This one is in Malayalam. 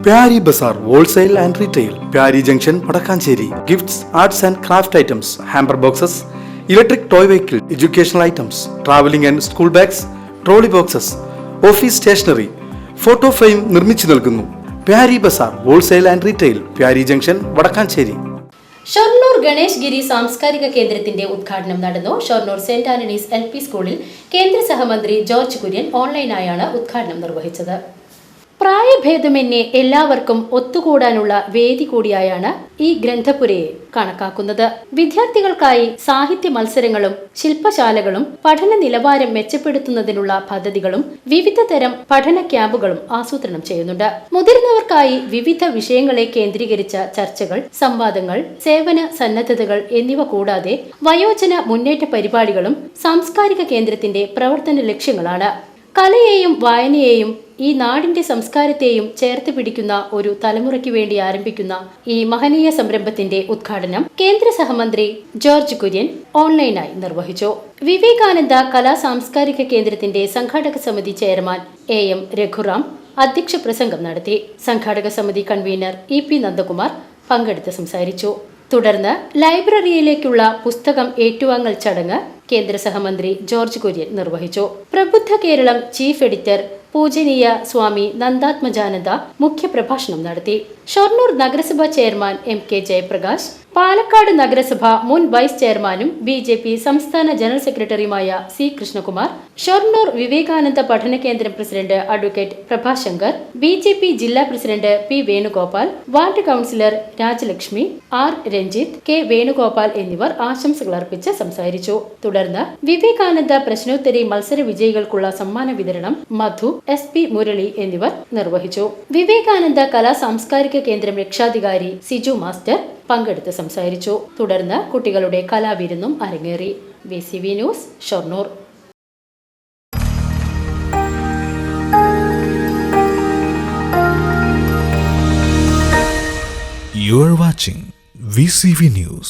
Pyari Bazaar Wholesale and Retail, Pyari Junction, Padakkancherry. Gifts, arts and craft items, hamper boxes, electric toy vehicle, educational items, traveling and school bags, trolley boxes, office stationery, photo frame നിർമ്മിച്ചു നൽകുന്നു. Pyari Bazaar Wholesale and Retail, Pyari Junction, Padakkancherry. Shoranur Ganesh ഗിരി സാംസ്കാരിക കേന്ദ്രത്തിന്റെ ഉദ്ഘാടനം നടന്നു. ഷൊർണൂർ സെന്റ് ആന്റണീസ് LP സ്കൂളിൽ കേന്ദ്ര സഹമന്ത്രി ജോർജ് കുര്യൻ ഓൺലൈനായാണ് ഉദ്ഘാടനം നിർവഹിച്ചത്. പ്രായഭേദമന്യേ എല്ലാവർക്കും ഒത്തുകൂടാനുള്ള വേദി കൂടിയായാണ് ഈ ഗ്രന്ഥപുരയെ കണക്കാക്കുന്നത്. വിദ്യാർത്ഥികൾക്കായി സാഹിത്യ മത്സരങ്ങളും ശില്പശാലകളും പഠന നിലവാരം മെച്ചപ്പെടുത്തുന്നതിനുള്ള പദ്ധതികളും വിവിധ തരം പഠന ക്യാമ്പുകളും ആസൂത്രണം ചെയ്യുന്നുണ്ട്. മുതിർന്നവർക്കായി വിവിധ വിഷയങ്ങളെ കേന്ദ്രീകരിച്ച ചർച്ചകൾ, സംവാദങ്ങൾ, സേവന സന്നദ്ധതകൾ എന്നിവ കൂടാതെ വയോജന മുന്നേറ്റ പരിപാടികളും സാംസ്കാരിക കേന്ദ്രത്തിന്റെ പ്രവർത്തന ലക്ഷ്യങ്ങളാണ്. കലയെയും വായനയെയും ഈ നാടിന്റെ സംസ്കാരത്തെയും ചേർത്ത് പിടിക്കുന്ന ഒരു തലമുറയ്ക്ക് വേണ്ടി ആരംഭിക്കുന്ന ഈ മഹനീയ സംരംഭത്തിന്റെ ഉദ്ഘാടനം കേന്ദ്ര സഹമന്ത്രി ജോർജ് കുര്യൻ ഓൺലൈനായി നിർവഹിച്ചു. വിവേകാനന്ദ കലാ സാംസ്കാരിക കേന്ദ്രത്തിന്റെ സംഘാടക സമിതി ചെയർമാൻ AM രഘുറാം അധ്യക്ഷ പ്രസംഗം നടത്തി. സംഘാടക സമിതി കൺവീനർ EP നന്ദകുമാർ പങ്കെടുത്ത് സംസാരിച്ചു. തുടർന്ന് ലൈബ്രറിയിലേക്കുള്ള പുസ്തകം ഏറ്റുവാങ്ങൽ ചടങ്ങ് കേന്ദ്ര സഹമന്ത്രി ജോർജ് കുര്യൻ നിർവഹിച്ചു. പ്രബുദ്ധ കേരളം ചീഫ് എഡിറ്റർ പൂജനീയ സ്വാമി നന്ദാത്മജാനന്ദ മുഖ്യപ്രഭാഷണം നടത്തി. ഷൊർണൂർ നഗരസഭ ചെയർമാൻ MK ജയപ്രകാശ്, പാലക്കാട് നഗരസഭ മുൻ വൈസ് ചെയർമാനും BJP സംസ്ഥാന ജനറൽ സെക്രട്ടറിയുമായ C കൃഷ്ണകുമാർ, ഷൊർണൂർ വിവേകാനന്ദ പഠന കേന്ദ്രം പ്രസിഡന്റ് അഡ്വക്കേറ്റ് പ്രഭാശങ്കർ, BJP ജില്ലാ president P Venugopal, ward councillor Rajalakshmi, R Ranjith, K Venugopal എന്നിവർ ആശംസകൾ അർപ്പിച്ച് സംസാരിച്ചു. തുടർന്ന് വിവേകാനന്ദ പ്രശ്നോത്തരി മത്സര വിജയികൾക്കുള്ള സമ്മാന വിതരണം മധു, SP മുരളി എന്നിവർ നിർവഹിച്ചു. വിവേകാനന്ദ കലാ സാംസ്കാരിക കേന്ദ്രം രക്ഷാധികാരി സിജു മാസ്റ്റർ പങ്കെടുത്ത് സംസാരിച്ചു. തുടർന്ന് കുട്ടികളുടെ കലാവിരുന്നും അരങ്ങേറി. VCV news, Shoranur. You are watching VCV News.